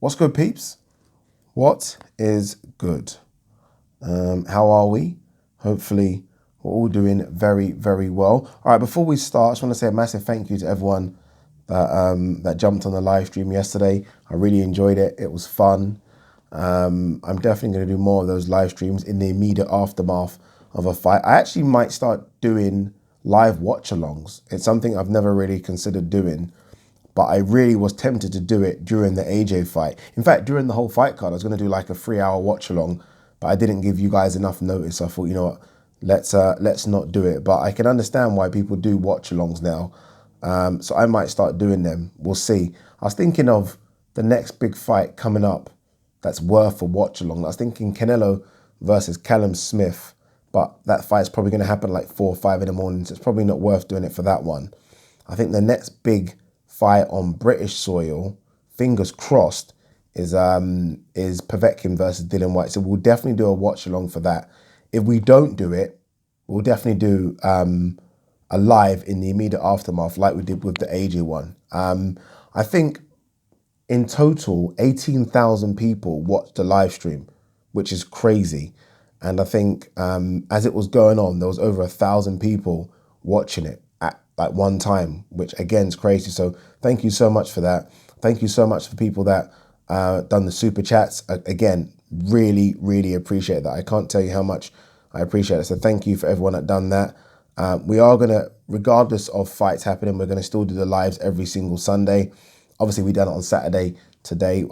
What's good, peeps? What is good? How are we? Hopefully, we're all doing very, very well. All right, before we start, I just want to say a massive thank you to everyone that jumped on the live stream yesterday. I really enjoyed it. It was fun. I'm definitely going to do more of those live streams in the immediate aftermath of a fight. I actually might start doing live watch-alongs. It's something I've never really considered doing, but I really was tempted to do it during the AJ fight. In fact, during the whole fight card, I was going to do like a 3-hour watch along, but I didn't give you guys enough notice. I thought, you know what, let's not do it. But I can understand why people do watch alongs now. So I might start doing them. We'll see. I was thinking of the next big fight coming up that's worth a watch along. I was thinking Canelo versus Callum Smith, but that fight's probably going to happen like 4 or 5 in the morning, so it's probably not worth doing it for that one. I think the next big fight on British soil, fingers crossed, is Povetkin versus Dillian Whyte. So we'll definitely do a watch along for that. If we don't do it, we'll definitely do a live in the immediate aftermath, like we did with the AJ one. I think in total, 18,000 people watched the live stream, which is crazy. And I think as it was going on, there was over 1,000 people watching it at like one time, which again is crazy. So thank you so much for that. Thank you so much for people that done the super chats. Again, really, really appreciate that. I can't tell you how much I appreciate it. So thank you for everyone that done that. We are going to, regardless of fights happening, we're going to still do the lives every single Sunday. Obviously, we done it on Saturday today's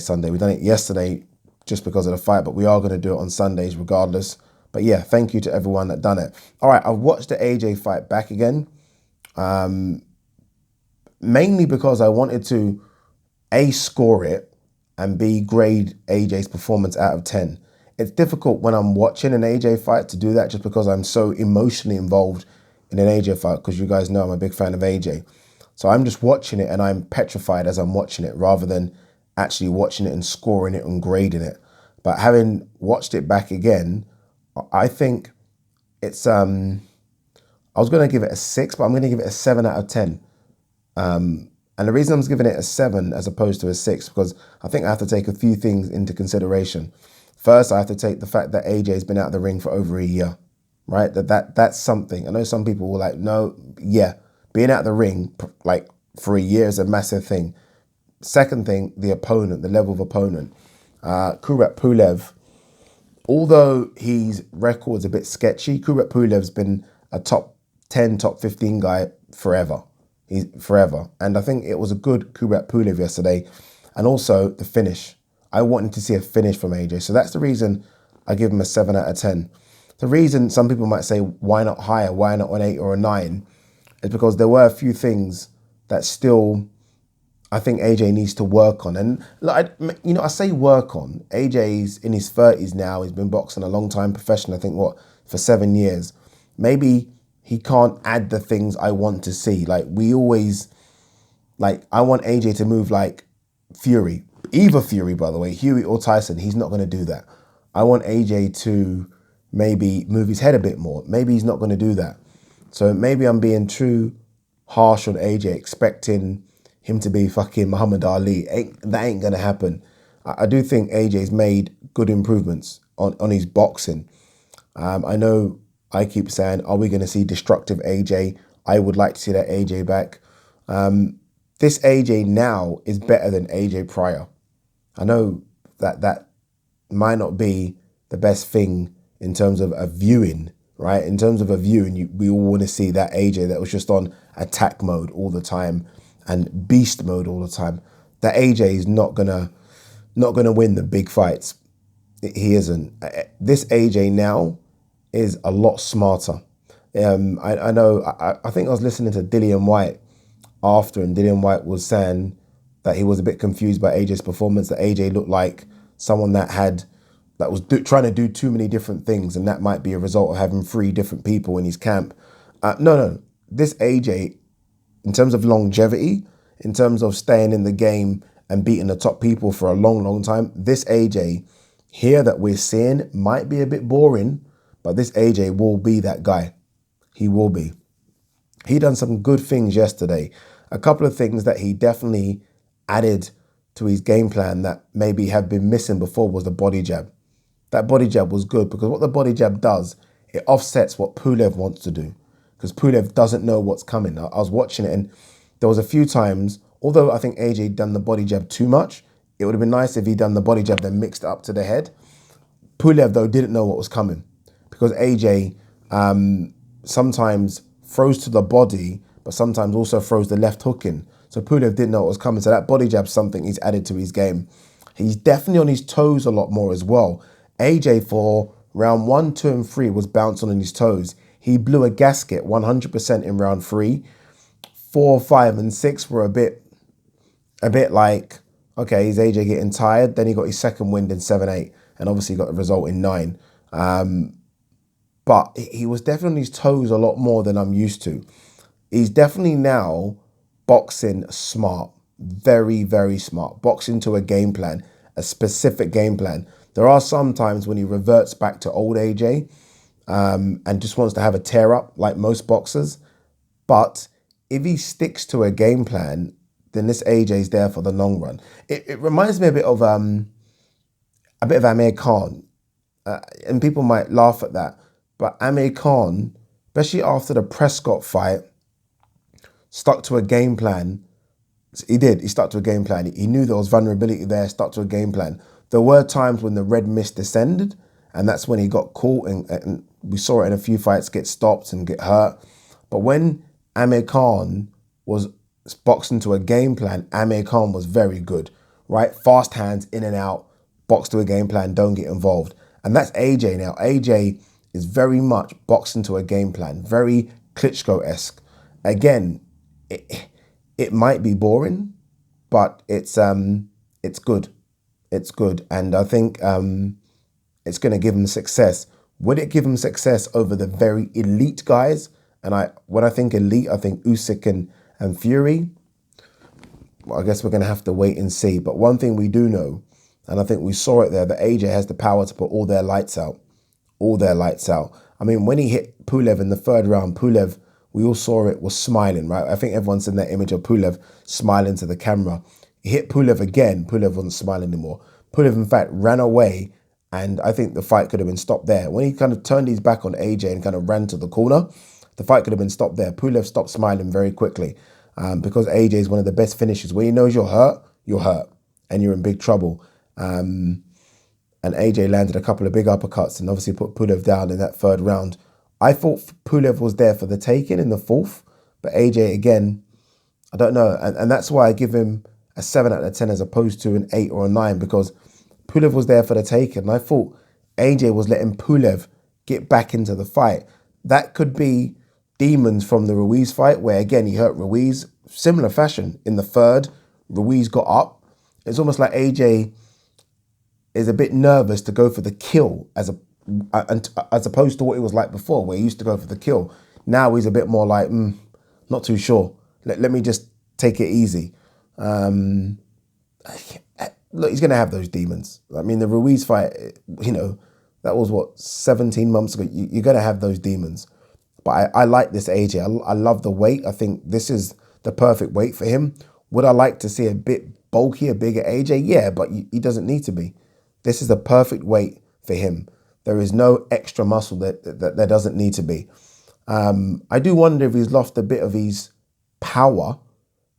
Sunday. We done it yesterday just because of the fight, but we are going to do it on Sundays regardless. But yeah, thank you to everyone that done it. All right, I've watched the AJ fight back again, mainly because I wanted to A, score it, and B, grade AJ's performance out of 10. It's difficult when I'm watching an AJ fight to do that just because I'm so emotionally involved in an AJ fight, because you guys know I'm a big fan of AJ. So I'm just watching it and I'm petrified as I'm watching it rather than actually watching it and scoring it and grading it. But having watched it back again, I think it's, I was going to give it a 6, but I'm going to give it a 7 out of 10. And the reason I'm giving it a 7 as opposed to a 6, because I think I have to take a few things into consideration. First, I have to take the fact that AJ's been out of the ring for over a year, right? That's something. I know some people will like, no, yeah, being out of the ring like for a year is a massive thing. Second thing, the opponent, the level of opponent. Kubrat Pulev, although his record's a bit sketchy, Kubrat Pulev's been a top 10, top 15 guy forever. He's forever. And I think it was a good Kubrat Pulev yesterday. And also the finish. I wanted to see a finish from AJ. So that's the reason I give him a 7 out of 10. The reason some people might say, why not higher? Why not an 8 or a 9? Is because there were a few things that still I think AJ needs to work on. And I say work on. AJ's in his 30s now. He's been boxing a long time, professional, I think, for 7 years. Maybe he can't add the things I want to see. Like I want AJ to move like Fury. Either Fury, by the way, Huey or Tyson, he's not going to do that. I want AJ to maybe move his head a bit more. Maybe he's not going to do that. So maybe I'm being too harsh on AJ, expecting him to be fucking Muhammad Ali. That ain't going to happen. I do think AJ's made good improvements on his boxing. I know I keep saying, are we going to see destructive AJ? I would like to see that AJ back. This AJ now is better than AJ prior. I know that might not be the best thing in terms of a viewing, right? In terms of a viewing, we all want to see that AJ that was just on attack mode all the time and beast mode all the time. That AJ is not gonna win the big fights. He isn't. This AJ now is a lot smarter. I know. I think I was listening to Dillian Whyte after, and Dillian Whyte was saying that he was a bit confused by AJ's performance. That AJ looked like someone that was trying to do too many different things, and that might be a result of having 3 different people in his camp. No. This AJ, in terms of longevity, in terms of staying in the game and beating the top people for a long, long time, this AJ here that we're seeing might be a bit boring, but this AJ will be that guy. He will be. He done some good things yesterday. A couple of things that he definitely added to his game plan that maybe had been missing before was the body jab. That body jab was good because what the body jab does, it offsets what Pulev wants to do because Pulev doesn't know what's coming. I was watching it and there was a few times, although I think AJ done the body jab too much, it would have been nice if he'd done the body jab then mixed it up to the head. Pulev, though, didn't know what was coming because AJ sometimes throws to the body, but sometimes also throws the left hook in. So Pulev didn't know what was coming. So that body jab's something he's added to his game. He's definitely on his toes a lot more as well. AJ for round 1, 2, and 3 was bouncing on his toes. He blew a gasket 100% in round 3. 4, 5, and 6 were a bit like, okay, is AJ getting tired? Then he got his second wind in 7, 8, and obviously got the result in 9. But he was definitely on his toes a lot more than I'm used to. He's definitely now boxing smart, very, very smart. Boxing to a game plan, a specific game plan. There are some times when he reverts back to old AJ and just wants to have a tear up like most boxers. But if he sticks to a game plan, then this AJ's there for the long run. It reminds me a bit of Amir Khan, and people might laugh at that, but Amir Khan, especially after the Prescott fight, stuck to a game plan. He did. He stuck to a game plan. He knew there was vulnerability there, stuck to a game plan. There were times when the red mist descended, and that's when he got caught, and we saw it in a few fights get stopped and get hurt. But when Amir Khan was boxing to a game plan, Amir Khan was very good, right? Fast hands, in and out, box to a game plan, don't get involved. And that's AJ now. AJ is very much boxing to a game plan, very Klitschko-esque. Again, it might be boring, but it's good. It's good. And I think it's going to give him success. Would it give him success over the very elite guys? And when I think elite, I think Usyk and Fury. Well, I guess we're going to have to wait and see. But one thing we do know, and I think we saw it there, that AJ has the power to put all their lights out. All their lights out. I mean, when he hit Pulev in the 3rd round, Pulev, we all saw it, was smiling, right? I think everyone's seen that image of Pulev smiling to the camera. He hit Pulev again. Pulev wasn't smiling anymore. Pulev, in fact, ran away, and I think the fight could have been stopped there. When he kind of turned his back on AJ and kind of ran to the corner, the fight could have been stopped there. Pulev stopped smiling very quickly because AJ is one of the best finishers. When he knows you're hurt, and you're in big trouble. And AJ landed a couple of big uppercuts and obviously put Pulev down in that 3rd round. I thought Pulev was there for the taking in the 4th, but AJ, again, I don't know. And that's why I give him a 7 out of 10 as opposed to an 8 or a 9, because Pulev was there for the taking. And I thought AJ was letting Pulev get back into the fight. That could be demons from the Ruiz fight, where, again, he hurt Ruiz. Similar fashion. In the 3rd, Ruiz got up. It's almost like AJ is a bit nervous to go for the kill as opposed to what it was like before, where he used to go for the kill. Now he's a bit more like, not too sure. Let me just take it easy. Look, he's going to have those demons. I mean, the Ruiz fight, that was 17 months ago. You're going to have those demons. But I like this AJ. I love the weight. I think this is the perfect weight for him. Would I like to see a bit bulkier, bigger AJ? Yeah, but he doesn't need to be. This is the perfect weight for him. There is no extra muscle that there doesn't need to be. I do wonder if he's lost a bit of his power.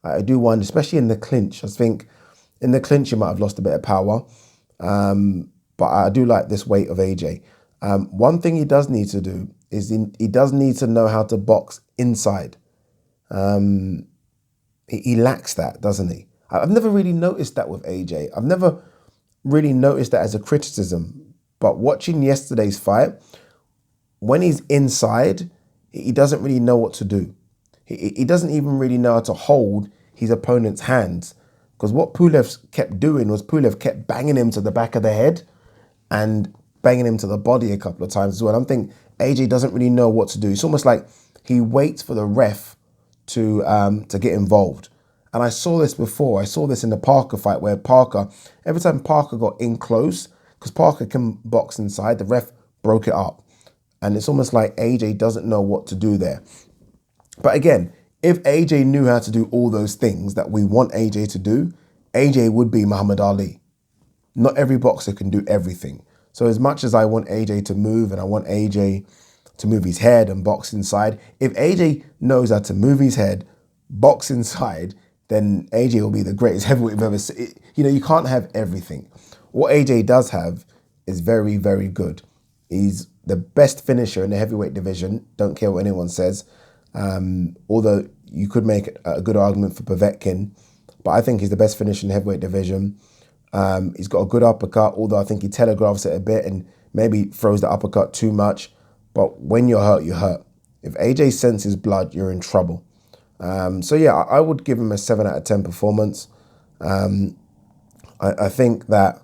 I do wonder, especially in the clinch. I think in the clinch he might have lost a bit of power. But I do like this weight of AJ. One thing he does need to do is he does need to know how to box inside. He lacks that, doesn't he? I've never really noticed that with AJ. I've never really noticed that as a criticism. But watching yesterday's fight, when he's inside, he doesn't really know what to do. He doesn't even really know how to hold his opponent's hands. Because what Pulev kept doing was Pulev kept banging him to the back of the head and banging him to the body a couple of times as well. I'm thinking AJ doesn't really know what to do. It's almost like he waits for the ref to get involved. And I saw this before. I saw this in the Parker fight where Parker, every time Parker got in close, because Parker can box inside, the ref broke it up. And it's almost like AJ doesn't know what to do there. But again, if AJ knew how to do all those things that we want AJ to do, AJ would be Muhammad Ali. Not every boxer can do everything. So as much as I want AJ to move and I want AJ to move his head and box inside, if AJ knows how to move his head, box inside, then AJ will be the greatest heavyweight we've ever seen. You know, you can't have everything. What AJ does have is very, very good. He's the best finisher in the heavyweight division. Don't care what anyone says. Although you could make a good argument for Povetkin, but I think he's the best finisher in the heavyweight division. He's got a good uppercut, although I think he telegraphs it a bit and maybe throws the uppercut too much. But when you're hurt, you're hurt. If AJ senses blood, you're in trouble. So yeah, I would give him a 7 out of 10 performance. I think that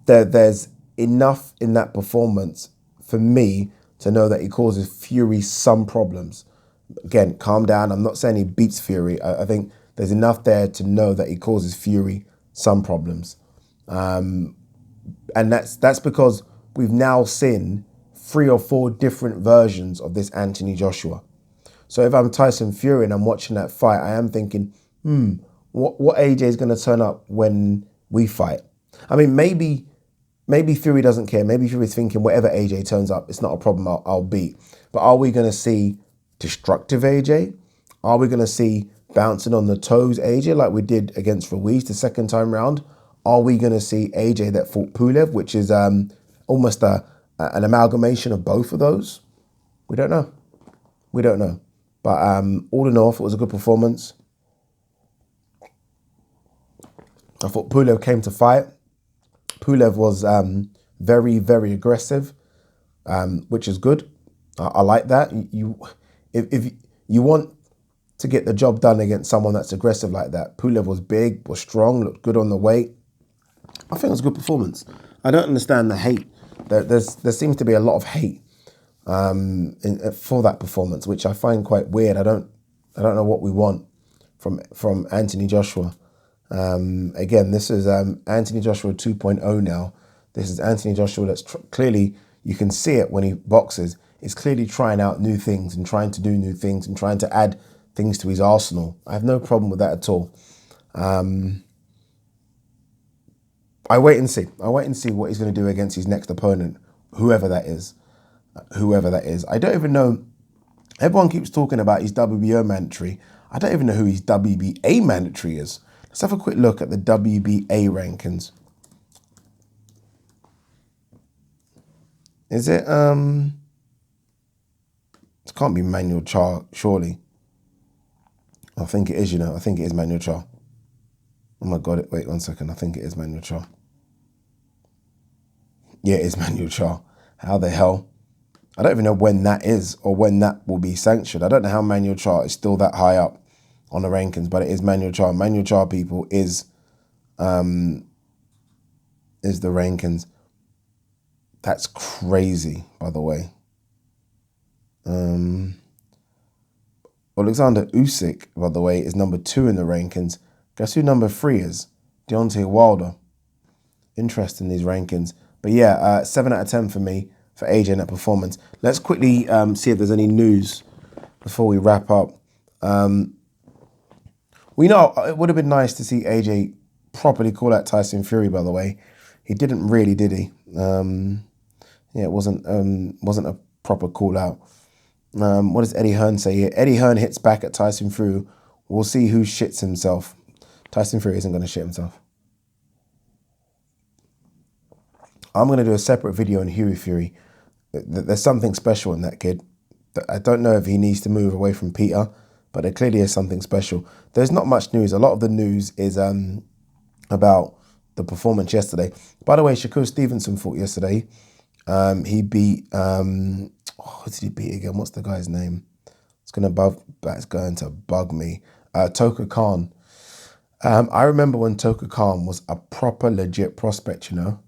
there's enough in that performance for me to know that he causes Fury some problems. Again, calm down. I'm not saying he beats Fury. I think there's enough there to know that he causes Fury some problems. And that's because we've now seen 3 or 4 different versions of this Anthony Joshua. So if I'm Tyson Fury and I'm watching that fight, I am thinking, what AJ is going to turn up when we fight? I mean, maybe Fury doesn't care. Maybe Fury's thinking whatever AJ turns up, it's not a problem, I'll beat. But are we going to see destructive AJ? Are we going to see bouncing on the toes AJ like we did against Ruiz the second time round? Are we going to see AJ that fought Pulev, which is almost an amalgamation of both of those? We don't know. We don't know. But all in all, it was a good performance. I thought Pulev came to fight. Pulev was very, very aggressive, which is good. I like that. If you want to get the job done against someone that's aggressive like that, Pulev was big, was strong, looked good on the weight. I think it was a good performance. I don't understand the hate. There seems to be a lot of hate for that performance, which I find quite weird. I don't know what we want from Anthony Joshua. Again, this is Anthony Joshua 2.0 now. This is Anthony Joshua that's clearly, you can see it when he boxes, is clearly trying out new things and trying to do new things and trying to add things to his arsenal. I have no problem with that at all. I wait and see. I wait and see what he's going to do against his next opponent, whoever that is. I don't even know. Everyone keeps talking about his WBO mandatory. I don't even know who his WBA mandatory is. Let's have a quick look at the WBA rankings. Is it, it can't be Manuel Char, surely. I think it is, you know. I think it is Manuel Char. Oh my God, wait 1 second. I think it is Manuel Char. Yeah, it is Manuel Char. How the hell? I don't even know when that is or when that will be sanctioned. I don't know how Manuel Char is still that high up on the rankings, but it is Manuel Char. Manuel Char, people, is the rankings. That's crazy, by the way. Alexander Usyk, by the way, is number 2 in the rankings. Guess who number 3 is? Deontay Wilder. Interesting, these rankings. But yeah, 7 out of 10 for me, for AJ in that performance. Let's quickly see if there's any news before we wrap up. We know it would have been nice to see AJ properly call out Tyson Fury, by the way. He didn't really, did he? Yeah, it wasn't a proper call out. What does Eddie Hearn say here? Eddie Hearn hits back at Tyson Fury. We'll see who shits himself. Tyson Fury isn't going to shit himself. I'm going to do a separate video on Hughie Fury. There's something special in that kid. I don't know if he needs to move away from Peter, but there clearly is something special. There's not much news. A lot of the news is about the performance yesterday. By the way, Shakur Stevenson fought yesterday. He beat, what did he beat again? What's the guy's name? It's going to bug me. Toka Khan. I remember when Toka Khan was a proper legit prospect, you know.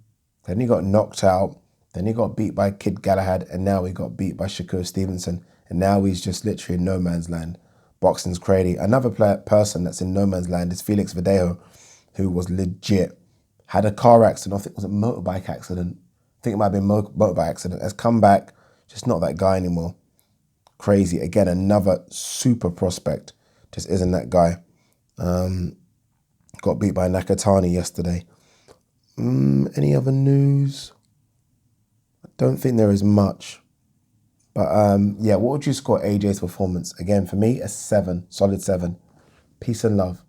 Then he got knocked out. Then he got beat by Kid Galahad. And now he got beat by Shakur Stevenson. And now he's just literally in no man's land. Boxing's crazy. Another person that's in no man's land is Felix Verdejo, who was legit. Had a car accident. I think it was a motorbike accident. I think it might have been a motorbike accident. Has come back. Just not that guy anymore. Crazy. Again, another super prospect. Just isn't that guy. Got beat by Nakatani yesterday. Any other news? I don't think there is much. But yeah, what would you score AJ's performance? Again, for me, a 7, solid 7. Peace and love.